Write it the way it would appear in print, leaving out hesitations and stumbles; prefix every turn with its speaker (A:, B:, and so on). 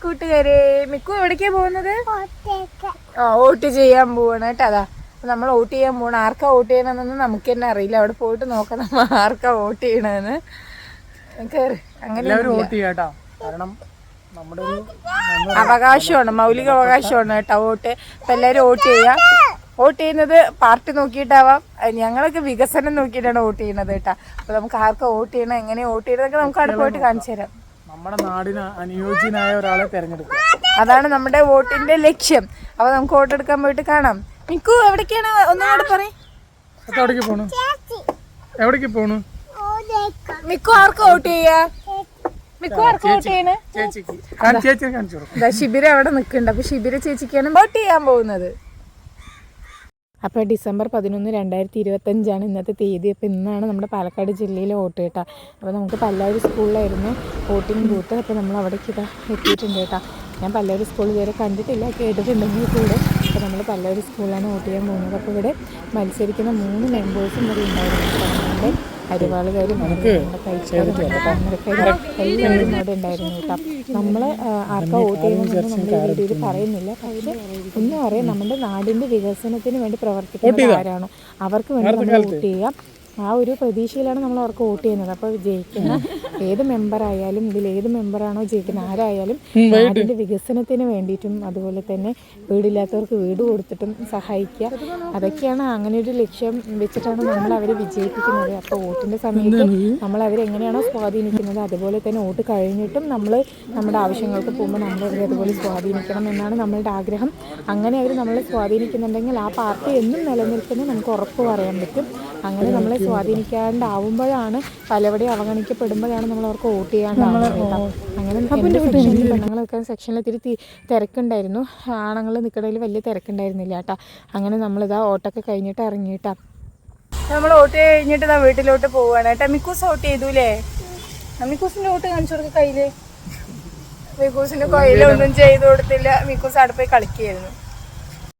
A: കൂട്ടുകാരെ, മിക്കു എവിടേക്കാ പോകുന്നത്? വോട്ട് ചെയ്യാൻ പോവാണ് കേട്ടോ. അതാ നമ്മൾ വോട്ട് ചെയ്യാൻ പോകണം. ആർക്കാ വോട്ട് ചെയ്യണമെന്നൊന്നും നമുക്ക് തന്നെ അറിയില്ല. അവിടെ പോയിട്ട് നോക്കാം നമ്മൾ ആർക്കാ വോട്ട് ചെയ്യണമെന്ന്. അങ്ങനെ അവകാശമാണ്, മൗലിക അവകാശമാണ് കേട്ടോ വോട്ട്. അപ്പം എല്ലാവരും വോട്ട് ചെയ്യാം. വോട്ട് ചെയ്യുന്നത് പാർട്ടി നോക്കിയിട്ടാവാം. ഞങ്ങളൊക്കെ വികസനം നോക്കിയിട്ടാണ് വോട്ട് ചെയ്യുന്നത് കേട്ടോ. അപ്പോൾ നമുക്ക് ആർക്കാ വോട്ട് ചെയ്യണം, എങ്ങനെ വോട്ട് ചെയ്യണമെന്നൊക്കെ നമുക്ക് അവിടെ പോയിട്ട് കാണിച്ചു തരാം.
B: നമ്മുടെ നാടിന് അനുയോജ്യനായ ഒരാളെ തെരഞ്ഞെടുക്കുക,
A: അതാണ് നമ്മുടെ വോട്ടിന്റെ ലക്ഷ്യം. അപ്പോൾ നമുക്ക് വോട്ട് എടുക്കാൻ പോയിട്ട് കാണാം. മിക്കു എവിടേക്കാണ് ഒന്നുകൂടെ പറയും?
B: എവിടേക്ക് പോണു?
A: മിക്കു ആർക്ക് വോട്ട് ചെയ്യാ? മിക്കു ആർക്ക് വോട്ട് ചെയ്യണേ? ശിബിര അവിടെ നിൽക്കുന്നുണ്ട്. അപ്പോൾ ശിബിര ചേച്ചിക്കാണ് വോട്ട് ചെയ്യാൻ പോകുന്നത്. അപ്പോൾ ഡിസംബർ 11, 2025 ഇന്നത്തെ തീയതി. അപ്പോൾ ഇന്നാണ് നമ്മുടെ പാലക്കാട് ജില്ലയിലെ വോട്ട് കേട്ടോ. അപ്പോൾ നമുക്ക് പല്ലാവൂർ സ്കൂളിലായിരുന്നു വോട്ടിംഗ് ബൂത്ത്. അപ്പോൾ നമ്മൾ അവിടേക്ക് എത്തിയിട്ടുണ്ട് കേട്ടോ. ഞാൻ പല്ലാവൂർ സ്കൂൾ ഇതുവരെ കണ്ടിട്ടില്ല, കേട്ടിട്ടുണ്ടെങ്കിൽ കൂടെ. അപ്പോൾ നമ്മൾ പല്ലാവൂർ സ്കൂളിലാണ് വോട്ട് ചെയ്യാൻ പോകുന്നത്. അപ്പോൾ ഇവിടെ മത്സരിക്കുന്ന 3 മെമ്പേഴ്സും ഇവിടെ ഉണ്ടായിരുന്നു. നമ്മുടെ അരിവാളുകാരും എല്ലാവരും അവിടെ ഉണ്ടായിരുന്നു കേട്ടോ. നമ്മൾ ആർക്കാ വോട്ട് ചെയ്യുന്നതെന്ന് നമ്മൾ ഈ വീഡിയോയിൽ പറയുന്നില്ല. പക്ഷേ ഒന്നും അറിയാം, നമ്മുടെ നാടിൻ്റെ വികസനത്തിന് വേണ്ടി പ്രവർത്തിക്കുന്നത് ആരാണോ അവർക്ക് വേണ്ടി നമ്മൾ വോട്ട് ചെയ്യാം. ആ ഒരു പ്രതീക്ഷയിലാണ് നമ്മൾ അവർക്ക് വോട്ട് ചെയ്യുന്നത്. അപ്പോൾ ജയിക്കുന്ന ഏത് മെമ്പറായാലും, ഇതിലേത് മെമ്പറാണോ ജയിക്കുന്ന ആരായാലും നാടിൻ്റെ വികസനത്തിന് വേണ്ടിയിട്ടും അതുപോലെ തന്നെ വീടില്ലാത്തവർക്ക് വീട് കൊടുത്തിട്ടും സഹായിക്കുക. അതൊക്കെയാണ്, അങ്ങനെ ഒരു ലക്ഷ്യം വെച്ചിട്ടാണ് നമ്മൾ അവരെ വിജയിപ്പിക്കുന്നത്. അപ്പോൾ വോട്ടിൻ്റെ സമയത്ത് നമ്മൾ അവരെങ്ങനെയാണോ സ്വാധീനിക്കുന്നത് അതുപോലെ തന്നെ വോട്ട് കഴിഞ്ഞിട്ടും നമ്മൾ നമ്മുടെ ആവശ്യങ്ങൾക്ക് പോകുമ്പോൾ നമ്മൾ അവരെ അതുപോലെ സ്വാധീനിക്കണം എന്നാണ് നമ്മളുടെ ആഗ്രഹം. അങ്ങനെ അവർ നമ്മളെ സ്വാധീനിക്കുന്നുണ്ടെങ്കിൽ ആ പാർട്ടി എന്നും നിലനിൽക്കുന്നത് നമുക്ക് ഉറപ്പ് പറയാൻ പറ്റും. അങ്ങനെ നമ്മളെ സ്വാധീനിക്കാണ്ടാവുമ്പോഴാണ്, പലവിടെ അവഗണിക്കപ്പെടുമ്പോഴാണ് നമ്മൾ അവർക്ക് വോട്ട് ചെയ്യാണ്ടാവുന്നത്. അങ്ങനെ എൻ്റെ സെക്ഷനിൽ പെണ്ണുങ്ങൾ നിൽക്കുന്ന സെക്ഷനിൽ ഇത്തിരി തിരക്കുണ്ടായിരുന്നു. ആണുങ്ങൾ നിൽക്കണതിൽ വലിയ തിരക്കുണ്ടായിരുന്നില്ല കേട്ടോ. അങ്ങനെ നമ്മളിതാ വോട്ടൊക്കെ കഴിഞ്ഞിട്ട് ഇറങ്ങിയിട്ടാ. നമ്മൾ വോട്ട് കഴിഞ്ഞിട്ട് ഇതാ വീട്ടിലോട്ട് പോവുകയാണ് കേട്ടോ. മിക്കൂസ് വോട്ട് ചെയ്തൂലേ? മിക്കൂസിൻ്റെ വോട്ട് കാണിച്ചു കൊടുക്കുക കയ്യിൽ. മിക്കൂസിൻ്റെ കയ്യിലൊന്നും ചെയ്ത് കൊടുത്തില്ല. മിക്കൂസ് അവിടെ പോയി കളിക്കുകയായിരുന്നു.